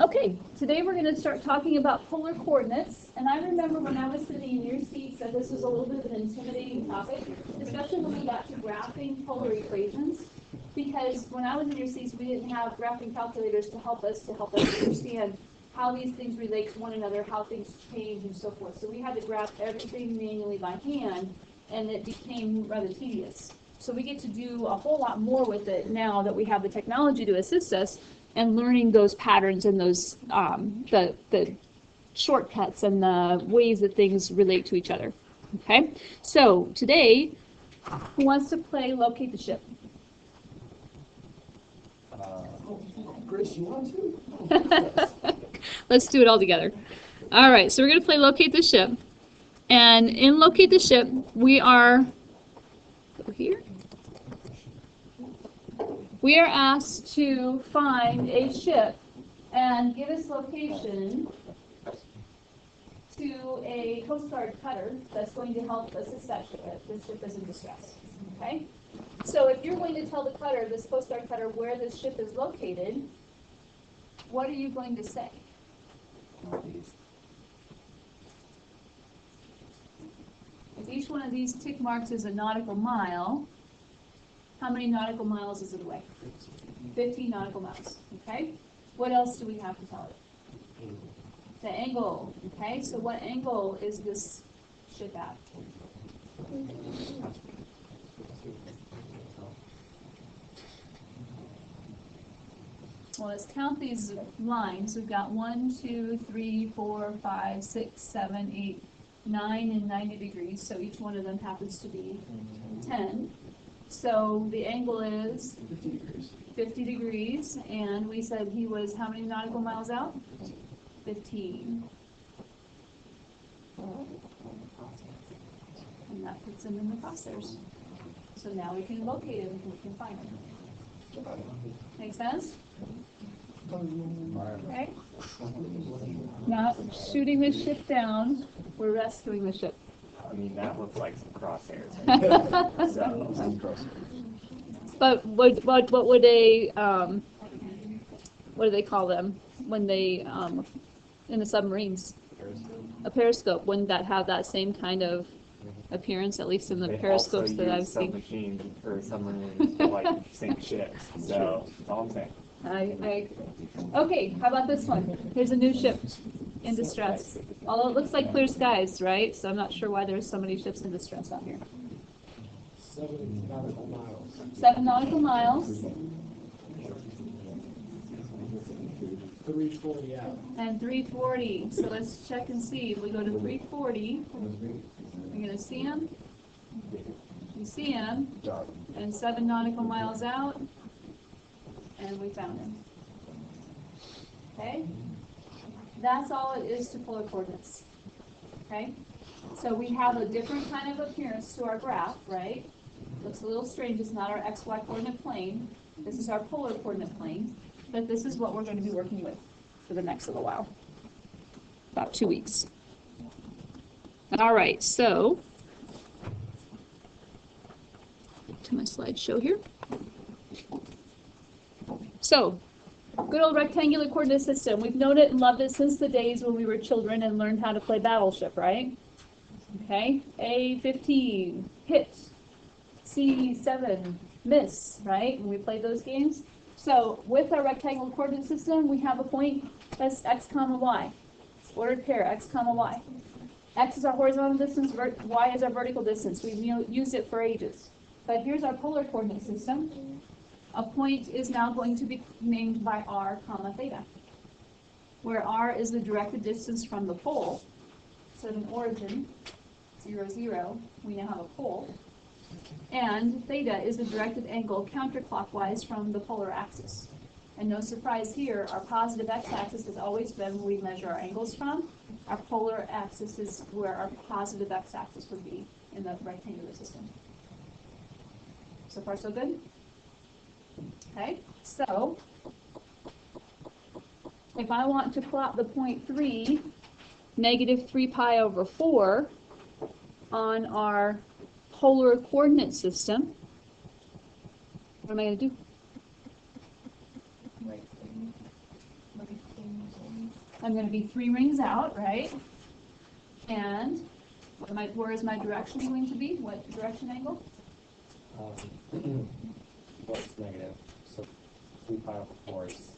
Okay, today we're going to start talking about polar coordinates. And I remember when I was sitting in your seats that this was a little bit of an intimidating topic, especially when we got to graphing polar equations. Because when I was in your seats, we didn't have graphing calculators to help us understand how these things relate to one another, how things change, and so forth. So we had to graph everything manually by hand, and it became rather tedious. So we get to do a whole lot more with it now that we have the technology to assist us and learning those patterns and those the shortcuts and the ways that things relate to each other. Okay, so today, who wants to play Locate the Ship? Grace, you want to? Let's do it all together. All right, so we're going to play Locate the Ship. And in Locate the Ship, we are over here. We are asked to find a ship and give its location to a Coast Guard cutter that's going to help assist that ship if the ship is in distress. Okay? So if you're going to tell the cutter, this Coast Guard cutter, where this ship is located, what are you going to say? If each one of these tick marks is a nautical mile, how many nautical miles is it away? 15 nautical miles. Okay? What else do we have to tell it? The angle. Okay? So what angle is this ship at? Well, let's count these lines. We've got 1, 2, 3, 4, 5, 6, 7, 8, 9, and 90 degrees. So each one of them happens to be 10. So the angle is 50 degrees, and we said he was how many nautical miles out? 15. And that puts him in the crosshairs. So now we can locate him and we can find him. Make sense? Okay. Not shooting the ship down, we're rescuing the ship. I mean, that looks like some crosshairs. But what would they what do they call them when they in the submarines? A periscope. Wouldn't that have that same kind of appearance, at least in the periscopes that I've seen? Machines for submarines to like sink ships. So that's all I'm saying. Okay, how about this one? Here's a new ship in distress. Although it looks like clear skies, right? So I'm not sure why there's so many ships in distress out here. 7 nautical miles. 7 nautical miles. 340 out. And 340. So let's check and see. If we go to 340, you're going to see him. You see him. And 7 nautical miles out. And we found him. Okay? That's all it is to polar coordinates. Okay? So we have a different kind of appearance to our graph, right? Looks a little strange. It's not our XY coordinate plane. This is our polar coordinate plane. But this is what we're going to be working with for the next little while. About 2 weeks. All right, so to my slideshow here. So, good old rectangular coordinate system. We've known it and loved it since the days when we were children and learned how to play Battleship, right? Okay, A15, hit. C7, miss, right? When we played those games. So, with our rectangular coordinate system, we have a point that's x comma y. Ordered pair, x comma y. X is our horizontal distance, y is our vertical distance. We've used it for ages. But here's our polar coordinate system. A point is now going to be named by r comma theta, where r is the directed distance from the pole. So at an origin, 0, 0, we now have a pole. And theta is the directed angle counterclockwise from the polar axis. And no surprise here, our positive x-axis has always been where we measure our angles from. Our polar axis is where our positive x-axis would be in the rectangular system. So far, so good? Okay, so if I want to plot the point 3, negative 3 pi over 4 on our polar coordinate system, what am I going to do? I'm going to be 3 rings out, right? And where is my direction going to be? What direction angle? What's negative? So 3 pi over 4 is,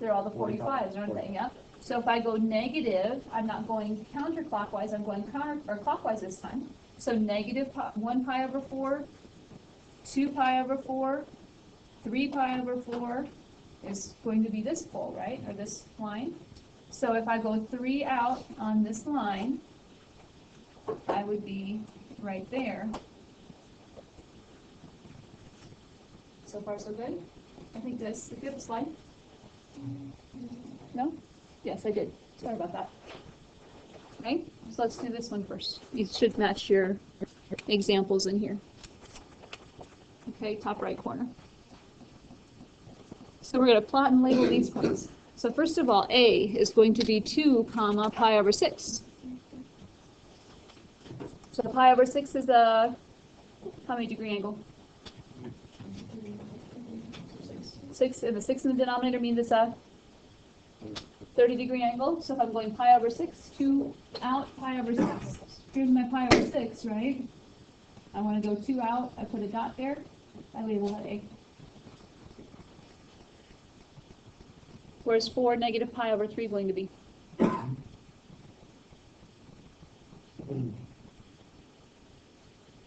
They're all the 45s, aren't they? Yep. So if I go negative, I'm not going counterclockwise, I'm going clockwise this time. So negative 1 pi over 4, 2 pi over 4, 3 pi over 4 is going to be this pole, right? Or this line. So if I go 3 out on this line, I would be right there. So far so good? I think this, if you have a slide. No? Yes, I did. Sorry about that. Okay, so let's do this one first. You should match your examples in here. Okay, top right corner. So we're going to plot and label these points. So first of all, A is going to be 2 comma pi over 6. So pi over 6 is a, how many degree angle? 6, and the 6 in the denominator means it's a 30-degree angle. So if I'm going pi over 6, 2 out, pi over 6. Here's my pi over 6, right? I want to go 2 out. I put a dot there. I label that A. Where's 4 negative pi over 3 going to be?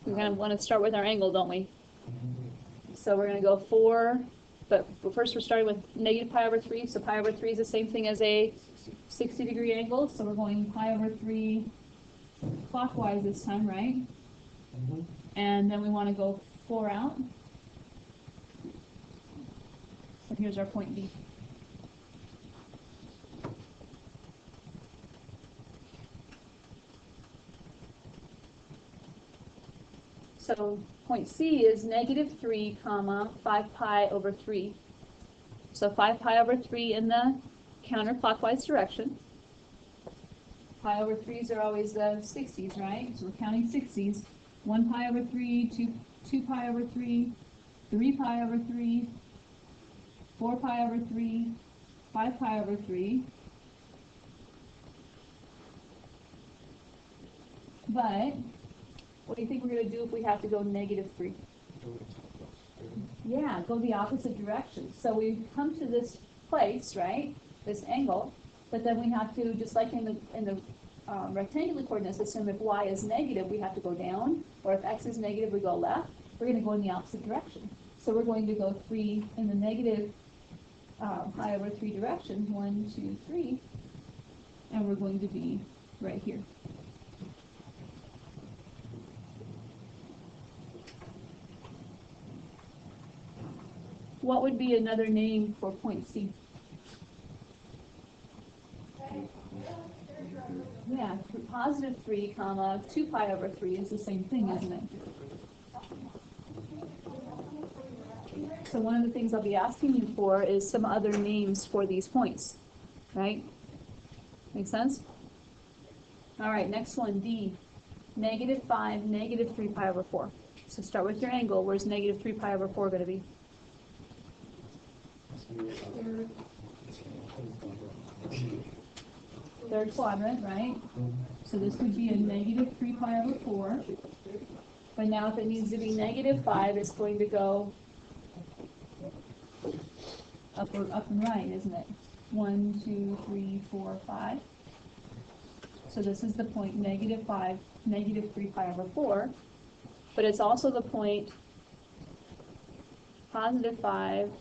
We kind of want to start with our angle, don't we? So we're going to go 4, but first we're starting with negative pi over 3. So pi over 3 is the same thing as a 60-degree angle. So we're going pi over 3 clockwise this time, right? And then we want to go 4 out. So here's our point B. So point C is negative 3 comma 5 pi over 3. So 5 pi over 3 in the counterclockwise direction. Pi over 3s are always the 60s, right? So we're counting 60s. 1 pi over 3, 2 pi over 3, 3 pi over 3, 4 pi over 3, 5 pi over 3. But what do you think we're going to do if we have to go negative 3? Yeah, go the opposite direction. So we come to this place, right? This angle, but then we have to, just like in the rectangular coordinate system, if y is negative, we have to go down, or if x is negative, we go left. We're going to go in the opposite direction. So we're going to go 3 in the negative pi over 3 direction, 1, 2, 3, and we're going to be right here. What would be another name for point C? Yeah, positive 3 comma 2 pi over 3 is the same thing, isn't it? So one of the things I'll be asking you for is some other names for these points, right? Make sense? All right, next one, D. Negative 5, negative 3 pi over 4. So start with your angle. Where's negative 3 pi over 4 going to be? Third quadrant, right? So this would be a negative 3 pi over 4. But now if it needs to be negative 5, it's going to go up and right, isn't it? 1, 2, 3, 4, 5. So this is the point negative 5, negative 3 pi over 4. But it's also the point positive 5,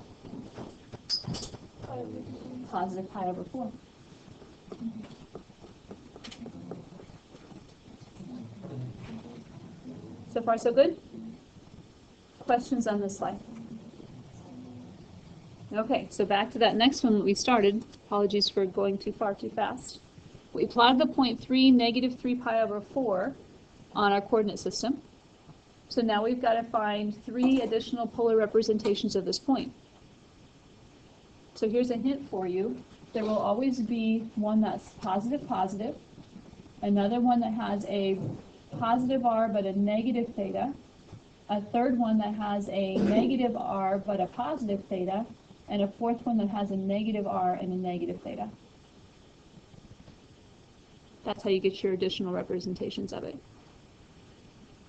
positive pi over 4. So far, so good? Questions on this slide? Okay, so back to that next one that we started. Apologies for going too fast. We plotted the point 3, negative 3 pi over 4 on our coordinate system. So now we've got to find 3 additional polar representations of this point. So here's a hint for you. There will always be one that's positive, positive, another one that has a positive r but a negative theta, a third one that has a negative r but a positive theta, and a fourth one that has a negative r and a negative theta. That's how you get your additional representations of it.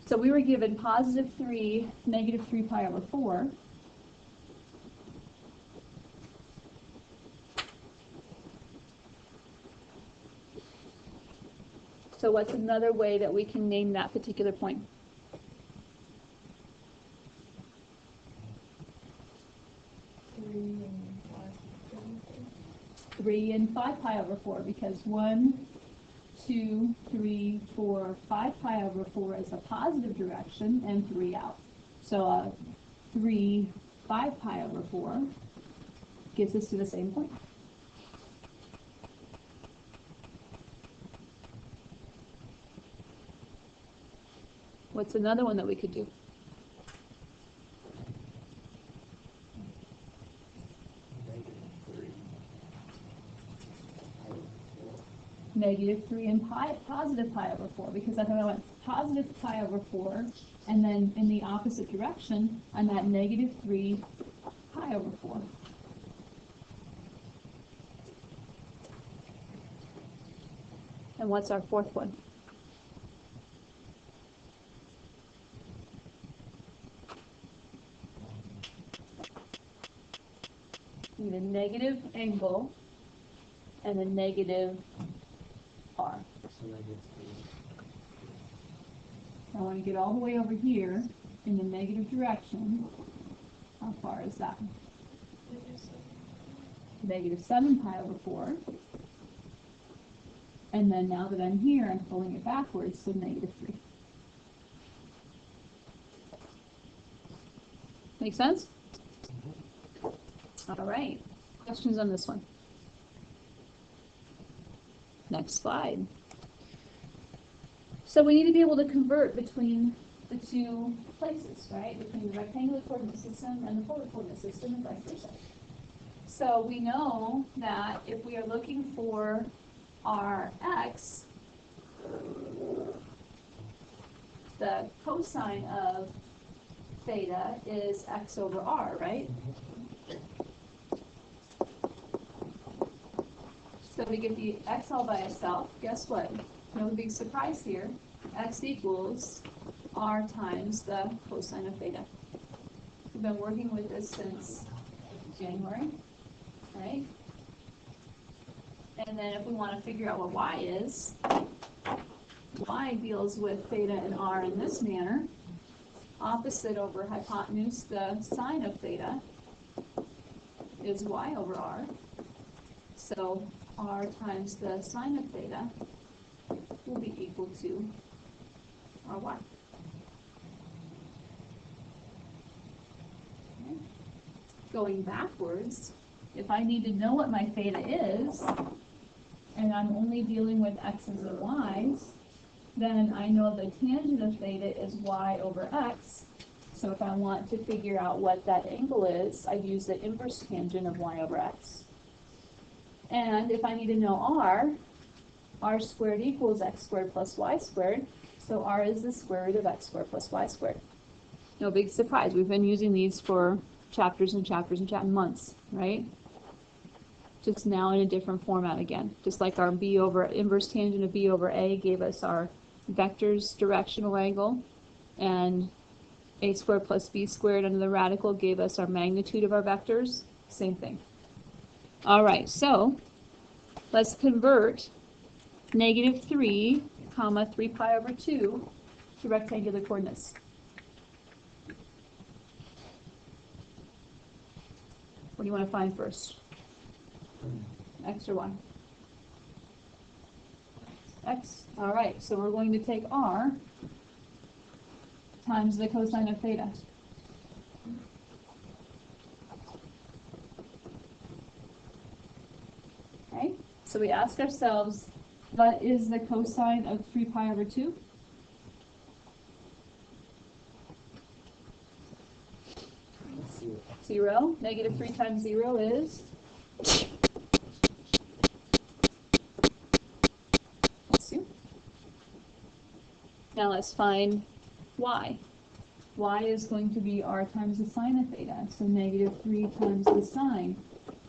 So we were given positive 3, negative 3 pi over 4. So what's another way that we can name that particular point? 3 and 5 pi over 4, because 1, 2, 3, 4, 5 pi over 4 is a positive direction, and 3 out. So 3, 5 pi over 4 gets us to the same point. What's another one that we could do? Negative 3 and positive pi over 4, because I thought I went positive pi over 4, and then in the opposite direction, I'm at negative 3 pi over 4. And what's our fourth one? Need a negative angle and a negative r. I want to get all the way over here in the negative direction. How far is that? Negative 7 pi over 4. And then now that I'm here, I'm pulling it backwards, so negative 3. Make sense? All right. Questions on this one? Next slide. So we need to be able to convert between the two places, right? Between the rectangular coordinate system and the polar coordinate system and vice versa. So we know that if we are looking for our x, the cosine of theta is x over r, right? So we get the x all by itself. Guess what? No big surprise here. X equals r times the cosine of theta. We've been working with this since January, right? And then if we want to figure out what y is, y deals with theta and r in this manner. Opposite over hypotenuse, the sine of theta is y over r. So r times the sine of theta will be equal to ry. Okay. Going backwards, if I need to know what my theta is, and I'm only dealing with x's and y's, then I know the tangent of theta is y over x. So if I want to figure out what that angle is, I'd use the inverse tangent of y over x. And if I need to know r squared equals x squared plus y squared. So r is the square root of x squared plus y squared. No big surprise. We've been using these for chapters and chapters and months, right? Just now in a different format again. Just like our b over inverse tangent of b over a gave us our vector's directional angle, and a squared plus b squared under the radical gave us our magnitude of our vectors. Same thing. All right, so let's convert negative 3, 3 pi over 2 to rectangular coordinates. What do you want to find first? X or y? X. All right, so we're going to take r times the cosine of theta. Okay, so we ask ourselves, what is the cosine of 3 pi over 2? Zero. Negative 3 times 0 is? Now let's find y. y is going to be r times the sine of theta, so negative 3 times the sine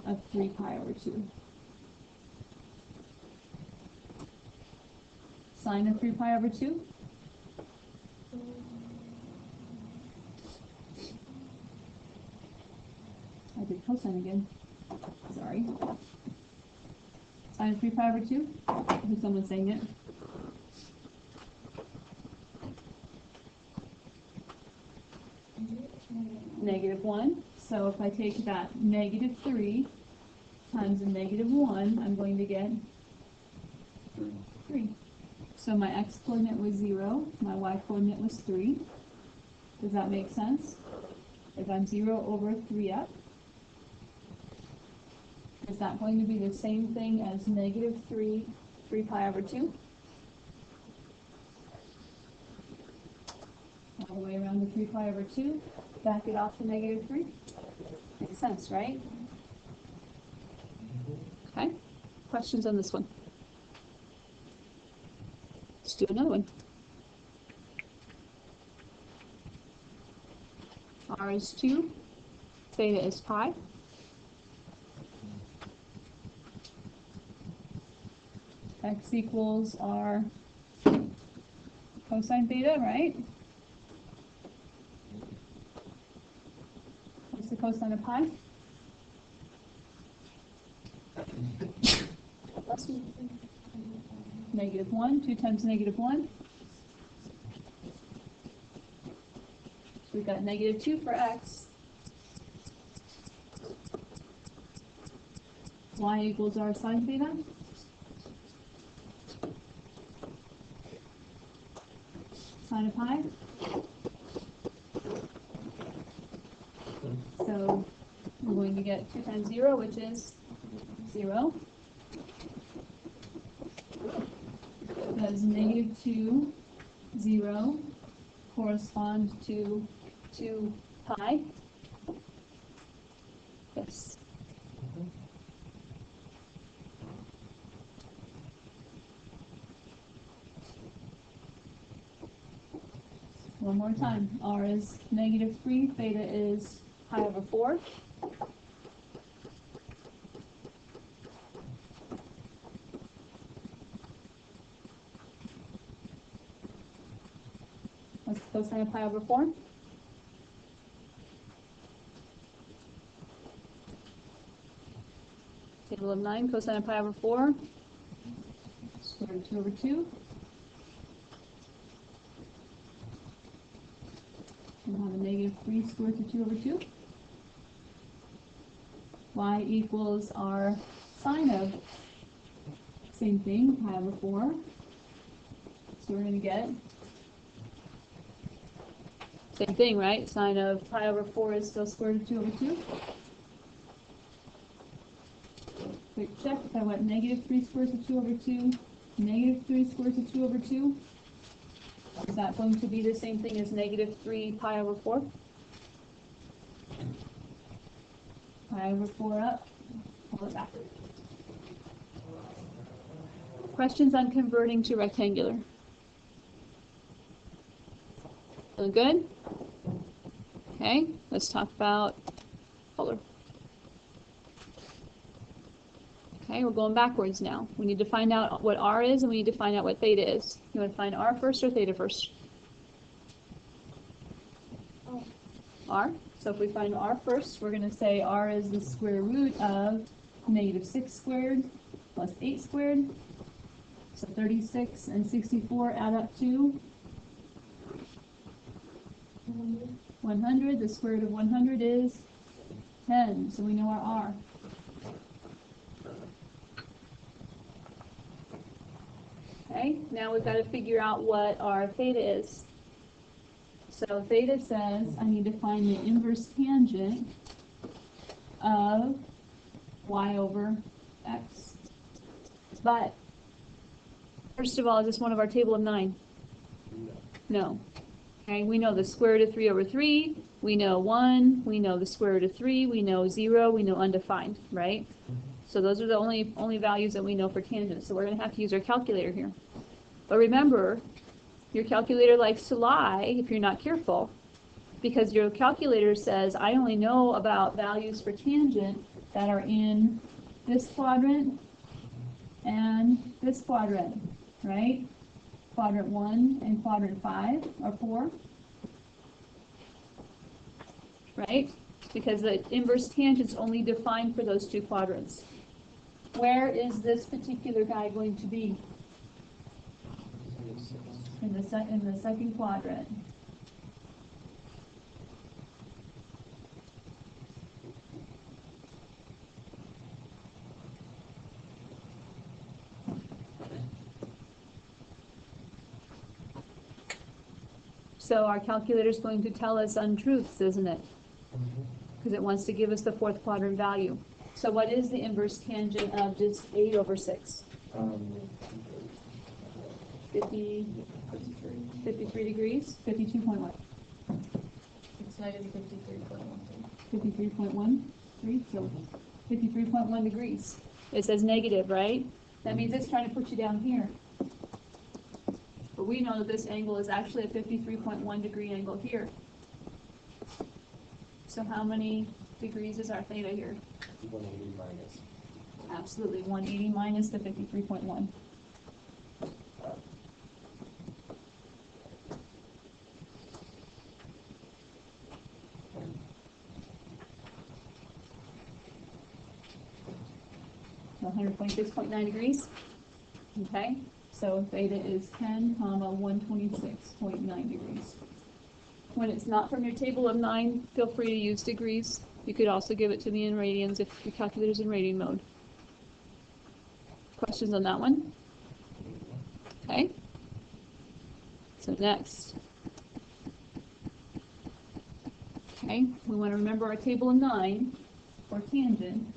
of 3 pi over 2. Sine of 3 pi over 2? I did cosine again. Sorry. Sine of 3 pi over 2? Is someone saying it? Negative 1. So if I take that negative 3 times a negative 1, I'm going to get 3. So my x coordinate was 0, my y coordinate was 3. Does that make sense? If I'm 0 over 3x, is that going to be the same thing as negative 3 pi over 2? All the way around to 3 pi over 2, back it off to negative 3. Makes sense, right? Okay, questions on this one? Let's do another one. R is 2, theta is pi. X equals r cosine theta, right? What's the cosine of pi? Negative 1, 2 times negative 1. So we've got negative 2 for x. Y equals r sine theta. Sine of pi. So we're going to get 2 times 0, which is 0. Does negative 2, 0 correspond to 2 pi? Yes. One more time. R is negative 3, theta is pi over 4. What's the cosine of pi over 4? Table of 9, cosine of pi over 4. Square root of 2 over 2. We'll have a negative 3 square root of 2 over 2. Y equals our sine of, same thing, pi over 4. So we're going to get, same thing, right? Sine of pi over 4 is still square root of 2 over 2. Quick check, if I went negative 3 square root of 2 over 2, negative 3 square root of 2 over 2, is that going to be the same thing as negative 3 pi over 4? Pi over 4 up, pull it back. Questions on converting to rectangular? Feeling good? Okay, let's talk about color. Okay, we're going backwards now. We need to find out what R is and we need to find out what theta is. You want to find R first or theta first? R. So if we find R first, we're going to say R is the square root of negative 6 squared plus 8 squared. So 36 and 64 add up to 100. The square root of 100 is 10. So we know our R. Okay, now we've got to figure out what our theta is. So theta says I need to find the inverse tangent of y over x. But first of all, is this one of our table of 9? No. Okay, we know the square root of 3 over 3, we know 1, we know the square root of 3, we know 0, we know undefined, right? So those are the only values that we know for tangents. So we're going to have to use our calculator here. But remember, your calculator likes to lie if you're not careful. because your calculator says, I only know about values for tangent that are in this quadrant and this quadrant, right? Quadrant 1 and quadrant 5 or 4, right? Because the inverse tangent's only defined for those two quadrants. Where is this particular guy going to be? In the second quadrant. So our calculator is going to tell us untruths, isn't it? Because it wants to give us the fourth quadrant value. So what is the inverse tangent of just 8 over 6? 53 degrees? 52.1? It's negative 53.1. 53.13? So 53.1 degrees. It says negative, right? That means it's trying to put you down here. But we know that this angle is actually a 53.1 degree angle here. So how many degrees is our theta here? 180 minus. Absolutely, 180 minus the 53.1. So 126.9 degrees. Okay, so theta is 10, 126.9 degrees. When it's not from your table of 9, feel free to use degrees. You could also give it to me in radians if your calculator's in radian mode. Questions on that one? Okay. So next. Okay, we want to remember our table of 9 for tangent.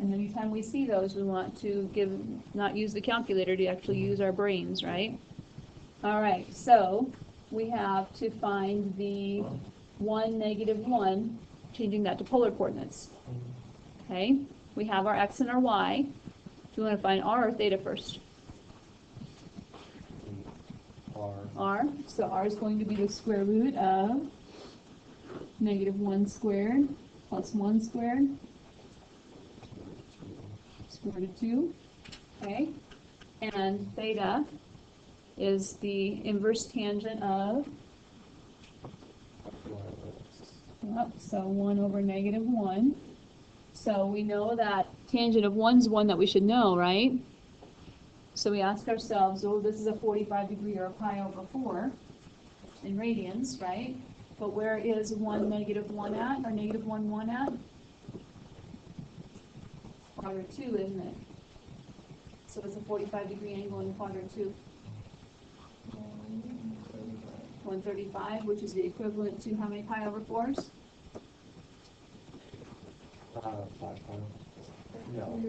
And anytime we see those, we want to not use the calculator, to actually use our brains, right? All right, so we have to find the 1, negative 1, changing that to polar coordinates. Okay, we have our x and our y. Do we want to find r or theta first? R. So r is going to be the square root of negative 1 squared plus 1 squared. Square root of 2, okay? And theta is the inverse tangent of, so 1 over negative 1. So we know that tangent of 1 is one that we should know, right? So we ask ourselves, oh, this is a 45 degree or a pi over 4 in radians, right? But where is 1, negative 1 at, or negative 1, 1 at? Quadrant 2, isn't it? So it's a 45 degree angle in quadrant 2. 135, which is the equivalent to how many pi over 4s? 5 pi. No.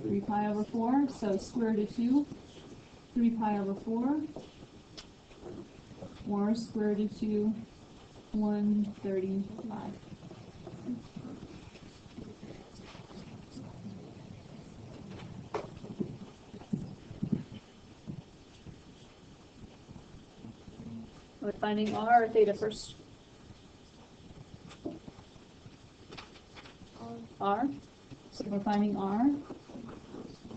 3 pi over 4, so square root of 2, 3 pi over 4, or square root of 2, 135. We're finding r or theta first? R. So we're finding r.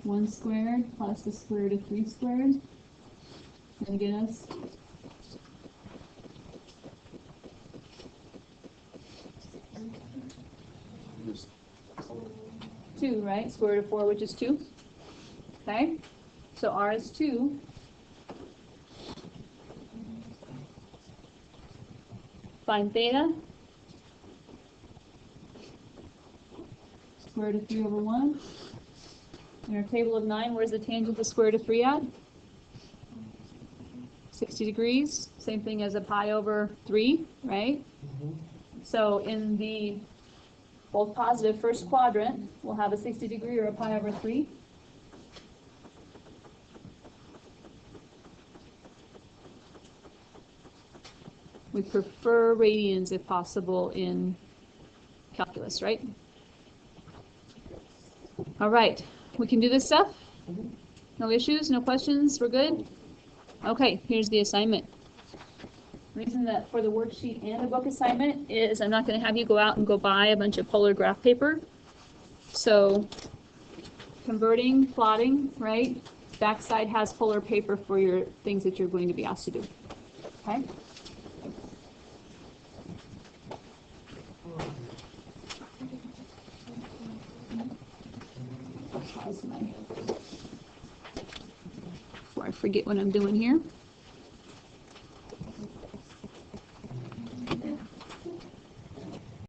1 squared plus the square root of 3 squared. Gonna get us 2, right? Square root of 4, which is 2. Okay? So r is 2. Find theta. Square root of 3 over 1. In our table of 9, where's the tangent of the square root of 3 at? 60 degrees. Same thing as a pi over 3, right? So in the both positive first quadrant, we'll have a 60 degree or a pi over 3. We prefer radians if possible in calculus, right? All right, we can do this stuff? No issues, no questions, we're good? Okay, here's the assignment. Reason that for the worksheet and the book assignment is I'm not going to have you go out and go buy a bunch of polar graph paper. So converting, plotting, right? Backside has polar paper for your things that you're going to be asked to do. Okay? Pause before I forget what I'm doing here.